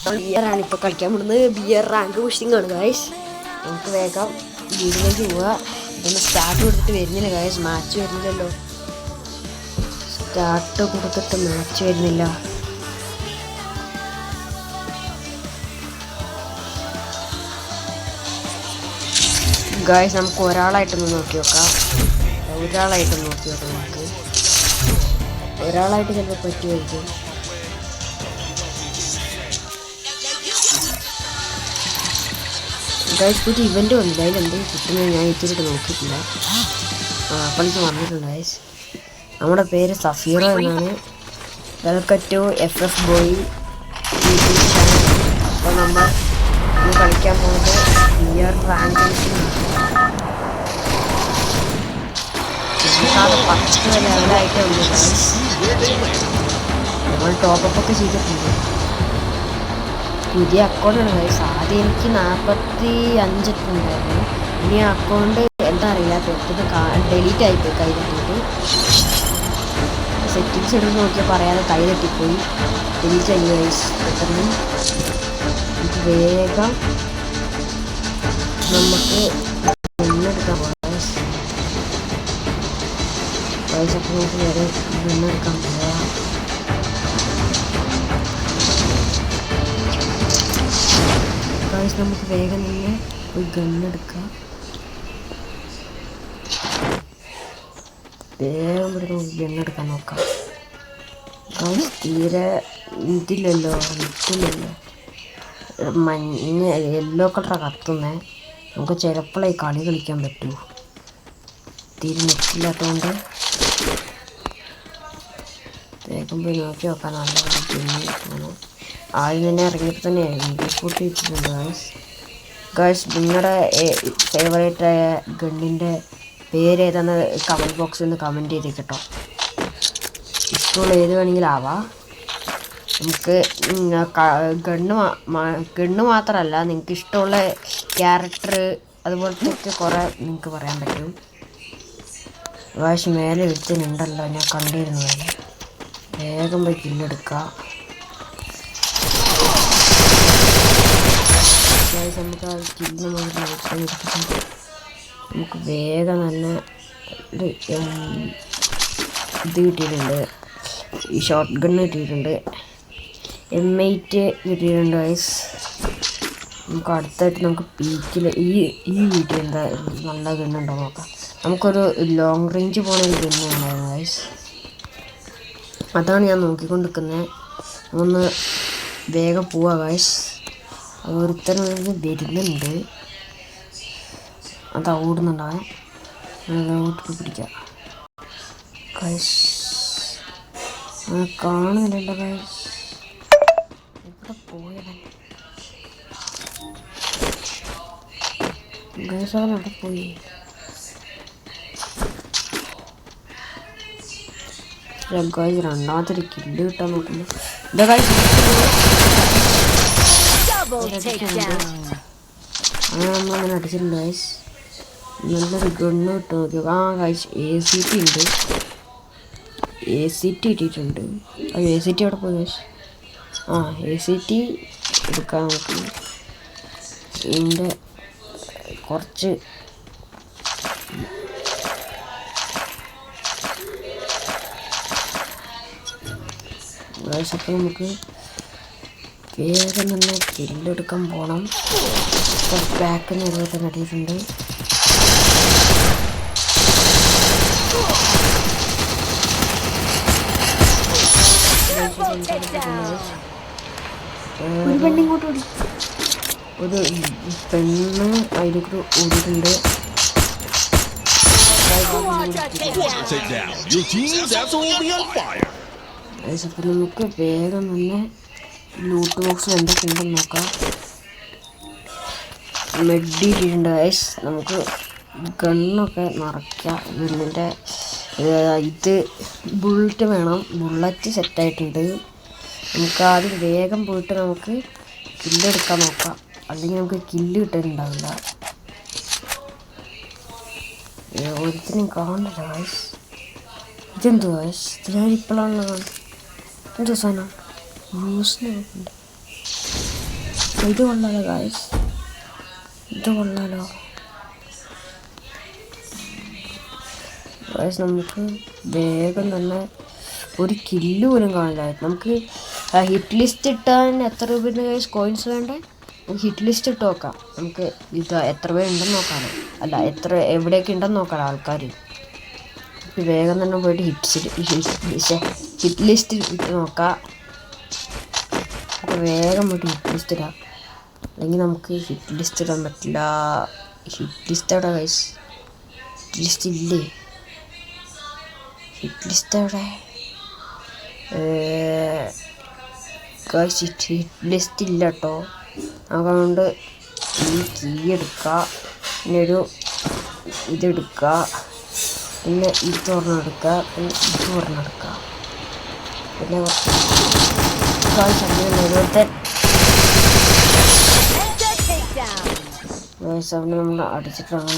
ബിയറാണ് ഇപ്പോൾ കളിക്കാൻ പോകുന്നത്. ബിയർ റാങ്ക് പുഷിംഗ് ആണ് ഗൈസ്. നമുക്ക് വേഗം വീട്ടിലേക്ക് പോവുക. ഇതൊന്ന് സ്റ്റാർട്ട് കൊടുത്തിട്ട് വരുന്നില്ല ഗൈസ്. മാച്ച് വരുന്നില്ലല്ലോ. സ്റ്റാർട്ട് കൊടുത്തിട്ട് മാച്ച് വരുന്നില്ല. ഗൈസ് നമുക്ക് ഒരാളായിട്ടൊന്ന് നോക്കി നോക്കാം. നമുക്ക് ഒരാളായിട്ട് ചിലപ്പോൾ പറ്റുമായിരിക്കും. ഗൈസ് പുതിയ ഇവൻ്റ് വന്നില്ല. അതിലെന്തെങ്കിലും കിട്ടുന്നത് ഞാൻ ഇത്തിരിട്ട് നോക്കിയിട്ടില്ല. കളിക്ക് വന്നിട്ടുണ്ട് ഗൈസ്. നമ്മുടെ പേര് സഫീറോ എന്നാണ്. Welcome to FF boy YouTube channel. അപ്പോൾ നമ്മൾ ഇന്ന് കളിക്കാൻ പോകുന്നത് ബിയർ റാങ്ക് നമുക്കത് 10 ലെവലായിട്ട് ഉണ്ട് ഗൈസ്. നമ്മൾ ടോപ്പപ്പൊക്കെ ചെയ്തിട്ടുണ്ട്. പുതിയ അക്കൗണ്ടാണ് ഗൈസ്. ആദ്യം എനിക്ക് 45 ഉണ്ടായിരുന്നു. ഇനി ആ അക്കൗണ്ട് എന്താ അറിയില്ല, പെട്ടെന്ന് ഡിലീറ്റ് ആയിപ്പോയി. കൈ തട്ടിയിട്ട് സെറ്റിങ്സ് എടുത്ത് നോക്കിയാൽ പറയാതെ കൈ തട്ടിപ്പോയി. ഡിലീറ്റ് ആയി ഗൈസ്. പെട്ടെന്ന് നമുക്ക് വേഗം നമുക്ക് ഗണ്ണെടുക്കാൻ പോകാം ഗൈസ്. അപ്പോൾ നമുക്ക് വേറെ ഗണ്ണെടുക്കാൻ പോകാം. ഗൈസ് നമുക്ക് വേഗം തന്നെ ഒരു ഗണ്ണെടുക്കാം. വേഗം നമുക്ക് ഗണ്ണെടുക്കാൻ നോക്കാം ഗൈസ്. തീരെ ഇതില്ലല്ലോ, നിൽക്കില്ലല്ലോ. മഞ്ഞ യെല്ലോ കളറാണ് കത്തുന്നത്. നമുക്ക് ചിലപ്പോഴേ കളി കളിക്കാൻ പറ്റൂ. തീരെ നെറ്റില്ലാത്തതുകൊണ്ട് വേഗം പോയി നോക്കി നോക്കാൻ. നല്ല പിന്നെ ആദ്യം തന്നെ ഇറങ്ങിയപ്പോൾ തന്നെ കൂട്ടി വെച്ചിട്ടുണ്ട് ഗൈസ്. ഗൈസ് നിങ്ങളുടെ ഫേവറേറ്റ് ആയ ഗണ്ണിൻ്റെ പേര് ഏതാന്ന് കമൻറ്റ് ബോക്സിൽ നിന്ന് കമൻറ്റ് ചെയ്ത് കേട്ടോ. ഇഷ്ടമുള്ള ഏത് വേണമെങ്കിലും ആവാം. നമുക്ക് ഗണ്ണ് മാത്രമല്ല, നിങ്ങൾക്ക് ഇഷ്ടമുള്ള ക്യാരക്ടർ അതുപോലത്തെ കുറേ നിങ്ങൾക്ക് പറയാൻ പറ്റും. ഗൈസ് മേലെ ഒരുത്തനുണ്ടല്ലോ, ഞാൻ കണ്ടിരുന്നു. വേഗം പോയി കില്ലെടുക്കാം. നമുക്ക് ആ കില്ല് നമുക്ക് വേഗം തന്നെ ഇത് കിട്ടിയിട്ടുണ്ട്. ഈ ഷോർട്ട് ഗണ്ണ് കിട്ടിയിട്ടുണ്ട്. M8 കിട്ടിയിട്ടുണ്ട് ഗൈസ്. നമുക്ക് അടുത്തായിട്ട് നമുക്ക് പീക്കിൽ ഈ വീട്ടിൽ എന്താ നല്ല ഗണ്ണുണ്ടോ നോക്കാം. നമുക്കൊരു ലോങ് റേഞ്ച് പോകുന്ന ഒരു ഗണ്ണ് ഉണ്ടായിരുന്നു ഗൈസ്. അതാണ് ഞാൻ നോക്കിക്കൊണ്ടിരിക്കുന്നത്. ഒന്ന് വേഗം പോവാ ഗൈസ്. ഒരുത്തരം വരുന്നുണ്ട്. അത് ഓടുന്നുണ്ടാവേ. ഓട്ടിട്ട് പിടിക്കാം ഗൈസ്. കാണുന്നില്ലല്ലോ ഗൈസ്. എവിടെ പോയവൻ ഗൈസ്? അവൻ എവിടെ പോയി? ഗൈസ് രണ്ടാമത്തെ ഒരു കില്ല് കിട്ടാൻ നോക്കുന്നു. ഇതാ ഗൈസ് അങ്ങനെ നമ്മളങ്ങനെ അടിച്ചിട്ടുണ്ട് ഗൈസ്. നല്ലൊരു ഗണ്ണ് കിട്ടും നോക്കി. ഗൈസ് ACT ഉണ്ട്. ACT കിട്ടിയിട്ടുണ്ട്. ACT അവിടെ പോയി ഗൈസ്. ACT എടുക്കാൻ നോക്കി. ഇതിൻ്റെ കുറച്ച് ഗൈസ്. അപ്പോൾ നമുക്ക് വേഗം തന്നെ കില്ലെടുക്കാൻ പോകണം. ബാക്കിൽ നിന്ന് ഒരുപാട് നടിയിട്ടുണ്ട്. ഒരു പെണ്ണിങ്ങോട്ട് ഓടി. ഒരു പെണ്ണ് അതിലേക്ക് ഓടിയിട്ടുണ്ട്. അപ്പോൾ നമുക്ക് വേഗം തന്നെ ലൂട്ട് ബോക്സ് എന്തൊക്കെ ഉണ്ടെന്ന് നോക്കാം. മെഡിയിട്ടുണ്ട് ഗൈസ്. നമുക്ക് ഗണ്ണൊക്കെ നിറയ്ക്കാം. ഗണ്ണിൻ്റെ ഇത് ബുള്ളറ്റ് വേണം. ബുള്ളറ്റ് സെറ്റായിട്ടുണ്ട്. നമുക്ക് ആദ്യം വേഗം പോയിട്ട് നമുക്ക് കില്ലെടുക്കാൻ നോക്കാം. അല്ലെങ്കിൽ നമുക്ക് കില്ല് കിട്ടാനുണ്ടാവില്ല. ഒരുത്തിനും കാണുന്നില്ല ഗൈസ്. ഇതെന്തോ ഗൈസ്? ഞാൻ ഇപ്പോഴാണല്ലോ കാണുന്നത്. എന്തോ സാധനം ന്യൂസ് നോക്കുന്നുണ്ട്. ഇത് കൊള്ളാലോ ഗായ്സ്, ഇത് കൊള്ളാലോ ഗായ്സ്. നമുക്ക് വേഗം തന്നെ ഒരു കില്ല് പോലും കാണില്ല. നമുക്ക് ഹിറ്റ് ലിസ്റ്റ് ഇട്ടാൻ എത്ര രൂപയുടെ ഗായ്സ് കോയിൻസ് വേണ്ടേ? ഹിറ്റ് ലിസ്റ്റ് ഇട്ട് നോക്കാം. നമുക്ക് ഇത് എത്ര പേരുണ്ടെന്ന് നോക്കാമോ, അല്ല എവിടെയൊക്കെ ഉണ്ടെന്ന് നോക്കാം ആൾക്കാർ. വേഗം തന്നെ പോയിട്ട് ഹിറ്റ് ലിസ്റ്റ് ഇട്ട് നോക്കാം. വേഗം പോയിട്ട് ഹിറ്റ് ലിസ്റ്റ് ഇടാം, അല്ലെങ്കിൽ നമുക്ക് ഹിറ്റ് ലിസ്റ്റ് ഇടാൻ പറ്റില്ല. ഹിറ്റ് ലിസ്റ്റ് എവിടെ ഗൈസ്? ഹിറ്റ് ലിസ്റ്റ് ഇല്ലേ? ഹിറ്റ് ലിസ്റ്റ് എവിടെ ഗൈസ്? ഹിറ്റ് ലിസ്റ്റ് ഇല്ല കേട്ടോ. അതുകൊണ്ട് ഈ കീ എടുക്കുക, പിന്നെ ഒരു ഇതെടുക്കുക, പിന്നെ ഇത് ഒരെണ്ണെടുക്കുക, പിന്നെ ഇത് ഒരെണ്ണെടുക്കുക, പിന്നെ നമ്മൾ അടിച്ചിട്ടാണ്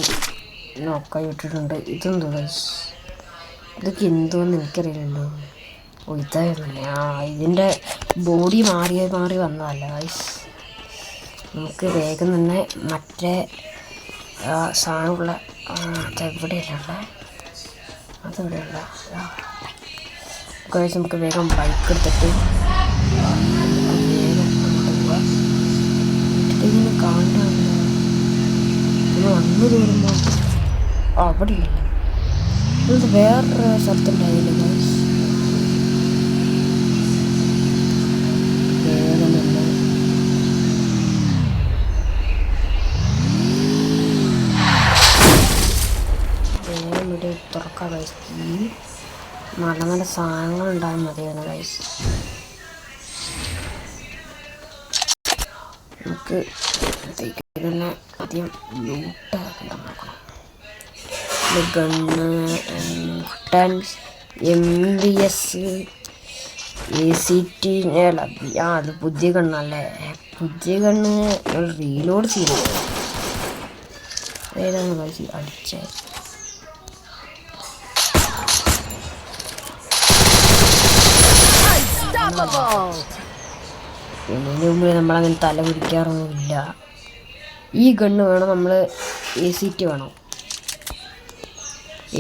നോക്കായി വിട്ടിട്ടുണ്ട്. ഇതെന്തോ ഗൈസ്? ഇതൊക്കെ എന്തോന്ന് എനിക്കറിയില്ലല്ലോ. ഓ ഇതായിരുന്നല്ലേ. ഇതിൻ്റെ ബോഡി മാറി വന്നതല്ല ഗൈസ്. നമുക്ക് വേഗം തന്നെ മറ്റേ സാധനമുള്ള അതെവിടെയല്ല ഗൈസ്. നമുക്ക് വേഗം ബൈക്ക് എടുത്തിട്ട് വേഗം പോവാം. ഇങ്ങനെ കാണാനില്ല, നമ്മൾ വന്നു തോന്നുമ്പോൾ അവിടെ ഇല്ല. ഇത് വേറൊരു സ്ഥലത്തുണ്ടായില്ല ഗൈസ്. വേഗം തന്നെ ഇവിടെ തുറക്കാം ഗൈസ്. നല്ല നല്ല സാധനങ്ങൾ ഉണ്ടാകാൻ മതിയായിരുന്നു ഗൈസ്. നമുക്ക് തന്നെ ആദ്യം ലൂട്ടാക്കാൻ നോക്കണം. ഗണ്ണ് MBS ACT അത് പുതിയ ഗണ്ണല്ലേ. പുതിയ ഗണ്ണ് റീലോഡ് ചെയ്യുന്നത് ഏതാണ് ഗൈസ്? അടിച്ചേ പിന്നെ ഇതിന് മുമ്പ് നമ്മളങ്ങനെ തല പിടിക്കാറൊന്നുമില്ല. ഈ ഗണ്ണ് വേണം, നമ്മൾ ACT വേണം.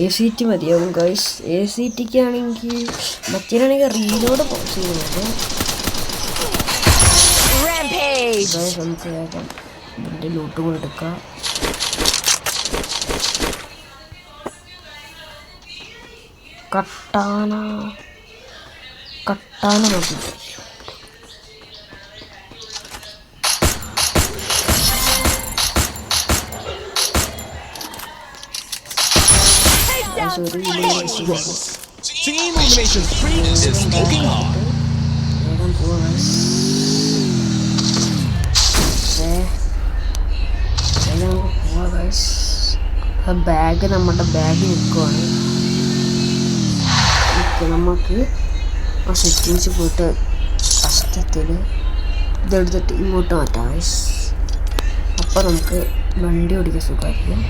ACT മതിയാവും ഗൈസ്. ACTക്ക് ആണെങ്കിൽ മറ്റേനാണെങ്കിൽ റീലോഡ് ചെയ്യുന്നത്. നമുക്ക് വേഗം ഇതിൻ്റെ ലൂട്ട് കൂടെ എടുക്കാം. കട്ടാന മതി. Team Elimination 3 is smoking hot. Bag നമ്മുടെ ബാഗ് നിൽക്കുവാണ്. നമുക്ക് ആ സെറ്റിങ്സ് പോയിട്ട് ഫസ്റ്റത്തിൽ ഇതെടുത്തിട്ട് ഇങ്ങോട്ട് മാറ്റാം. അപ്പോൾ നമുക്ക് വണ്ടി ഓടിക്കാൻ സുഖമായിരിക്കും.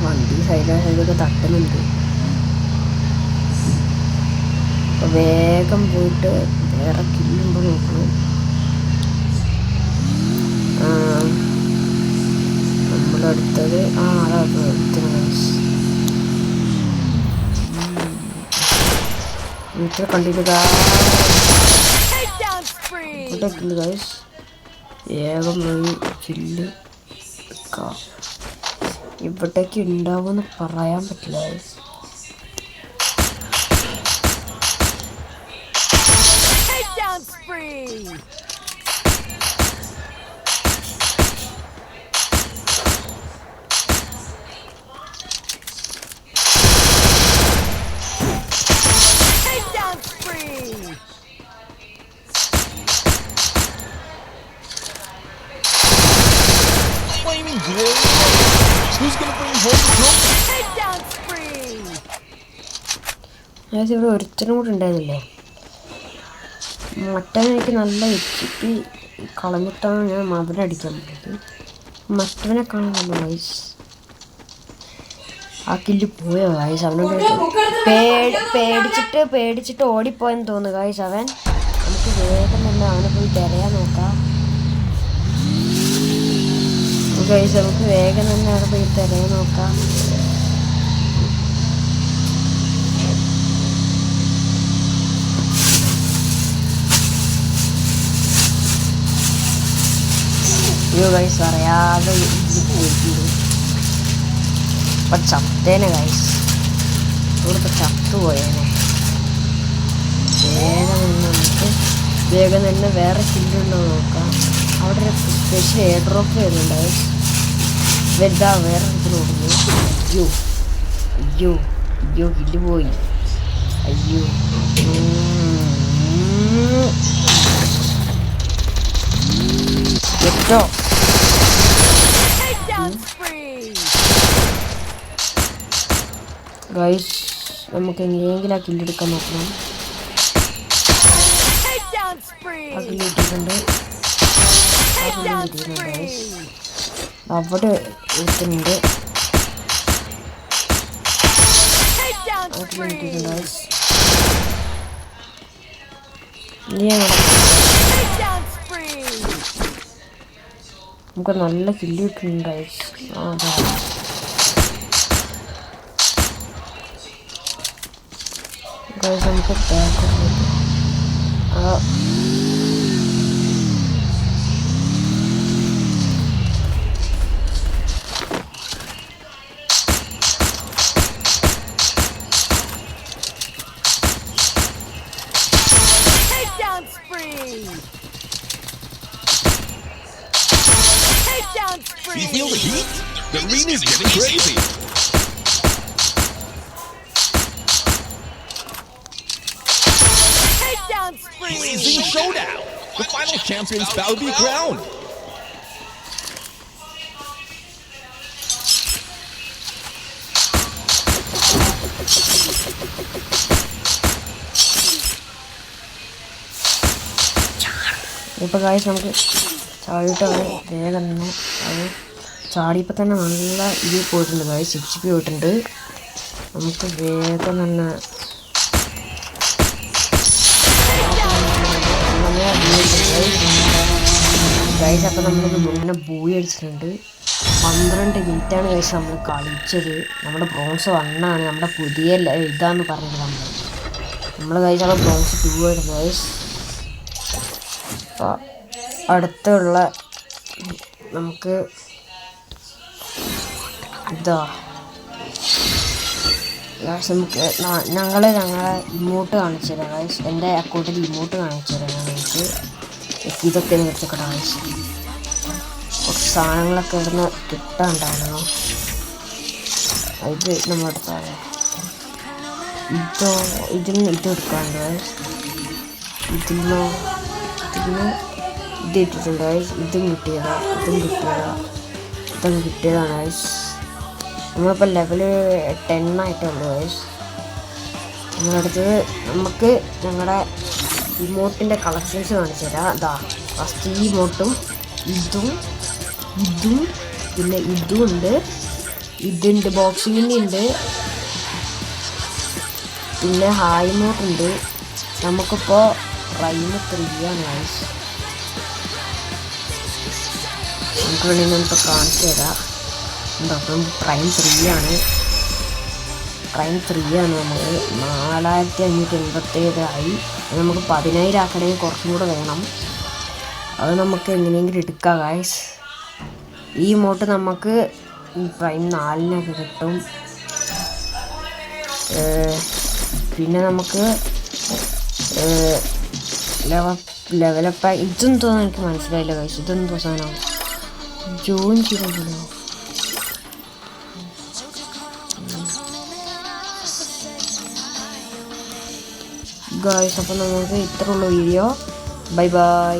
വണ്ടി സൈഡൊക്കെ തട്ടുന്നുണ്ട്. അപ്പോൾ വേഗം പോയിട്ട് വേറെ കില്ലുണ്ടോ നോക്കണം. നമ്മളടുത്തത് അതാണ് വീട്ടിൽ കണ്ടിട്ട് ഇവിടെ ഗൈസ്. വേഗം പോയി കില്ല് എടുക്കാം. ഇവിടേക്ക് ഉണ്ടാവുമെന്ന് പറയാൻ പറ്റില്ല ഗൈസ്. അതായത് ഇവിടെ ഒരുത്തനും കൂടെ ഉണ്ടായിരുന്നില്ലേ. മറ്റവനെനിക്ക് നല്ല HP കളഞ്ഞിട്ടാണ് ഞാൻ അവനെ അടിക്കാൻ പറ്റിയത്. മറ്റവനെ കാണുന്നുണ്ട് വയസ്. ആ കില്ല് പോയോ വയസ്? അവനോട് പേടിച്ചിട്ട് ഓടിപ്പോയെന്ന് തോന്നുന്നു ഗായ്സ്. അവൻ നമുക്ക് വേഗം തന്നെ അവനെ പോയി തിരയാൻ നോക്കാം. ഗൈസ് നമുക്ക് വേഗം തന്നെ അവിടെ പോയി തിരയാൻ നോക്കാം. അയ്യോ ഗൈസ് അറിയാതെ പോയിട്ടുണ്ട്. ഇപ്പം ചത്തേനെ ഗൈസ്, ഇവിടുത്തെ ചത്തുപോയേനെ. വേഗം തന്നെ വേറെ കില്ലുണ്ടോ നോക്കാം. അവിടെ ഒരു സ്പെഷ്യൽ എയർ ഡ്രോപ്പ് വരുന്നുണ്ട് ഗൈസ്. ഇതാ വേറെ இடத்துல ഓടുന്നു. അയ്യോ അയ്യോ അയ്യോ കില്ല് പോയി. അയ്യോ എട്ടോ ഗൈസ് നമുക്ക് എങ്ങനെയെങ്കിലും ആ കില്ലെടുക്കാൻ നോക്കണം. ആ കില്ല് കിട്ടിയിട്ടുണ്ട്. അവിടെ എത്തുന്നുണ്ട്. നമുക്ക് നല്ല കില്ല് കിട്ടുന്നുണ്ട്. നമുക്ക് You feel the heat? The arena is getting crazy. Blazing showdown. The final champion's bout to be crowned. ഇപ്പോൾ ഗൈസ് നമുക്ക് ചാടിയിട്ട് വേഗം തന്നെ അത് ചാടിയപ്പോൾ തന്നെ നല്ല ഇതിൽ പോയിട്ടുണ്ട് ഗൈസ്. 6 പോയിട്ടുണ്ട്. നമുക്ക് വേഗം തന്നെ ഗൈസ്. അപ്പോൾ നമ്മളിത് മുന്നേ ബൂയി അടിച്ചിട്ടുണ്ട്. 12 മിനിറ്റാണ് ഗൈസ് നമ്മൾ കളിച്ചത്. നമ്മുടെ ബ്രോൺസ് 1 ആണ്. നമ്മുടെ പുതിയ ഇതാന്ന് പറഞ്ഞത് നമ്മൾ ഗൈസ് അവിടെ ബ്രോൺസ് 2 ആയിരുന്നു ഗൈസ്. അപ്പോൾ അടുത്തുള്ള നമുക്ക് ഇതാ നമുക്ക് ഞങ്ങളെ ഇമോട്ട് കാണിച്ചു തരാം ഗൈസ്. എൻ്റെ അക്കൗണ്ടിൽ ഇമോട്ട് കാണിച്ചു തരാം നിങ്ങൾക്ക്. ഇതൊക്കെ നിർത്തിക്കട്ടെ ഗൈസ്. കുറച്ച് സാധനങ്ങളൊക്കെ ഇവിടുന്ന് കിട്ടാനുണ്ടായിരുന്നു. ഇത് നമ്മളെടുത്താൽ ഇതിന് എടുക്കാണ്ട് ഗൈസ്. ഇതിന് ഇത് ഇട്ടിട്ടുണ്ട് ഗൈസ്. ഇതും കിട്ടിയതാണ് ഗൈസ്. നമ്മളിപ്പോൾ ലെവൽ 10 ആയിട്ടുള്ളൂ ഗൈസ്. നമ്മളടുത്തത് നമുക്ക് ഞങ്ങളുടെ ഇമോട്ടിൻ്റെ കളക്ഷൻസ് കാണിച്ചു തരാം. അതാ ഫസ്റ്റ് ഈ ഇമോട്ടും ഇതും പിന്നെ ഇതുണ്ട് ബോക്സിങ്ങിൻ്റെ ഉണ്ട്. പിന്നെ ഹായ് ഇമോട്ടുണ്ട്. നമുക്കിപ്പോൾ പ്രൈം 3 ആണ് ഗൈസ്. നമുക്ക് വേണമെങ്കിൽ നമുക്ക് കാണിച്ചു തരാം. അപ്പം പ്രൈം 3 ആണ്. നമ്മൾ 4587 ആയി. നമുക്ക് 10,000 ആക്കണമെങ്കിൽ കുറച്ചും കൂടെ വേണം. അത് നമുക്ക് എങ്ങനെയെങ്കിലും എടുക്കാം ഗൈസ്. ഈ ഇമോട്ട് നമുക്ക് പ്രൈം 4 കിട്ടും. പിന്നെ നമുക്ക് ലെവലപ്പ് ഇതൊന്നും തോന്നുന്നു എനിക്ക് മനസ്സിലായില്ല ഗൈസ്. ഇതെന്തോ സാധനം ജോയിൻ ചെയ്തോ ഗൈസ്. അപ്പോൾ നമുക്ക് ഇത്രയുള്ള വീഡിയോ. Bye bye.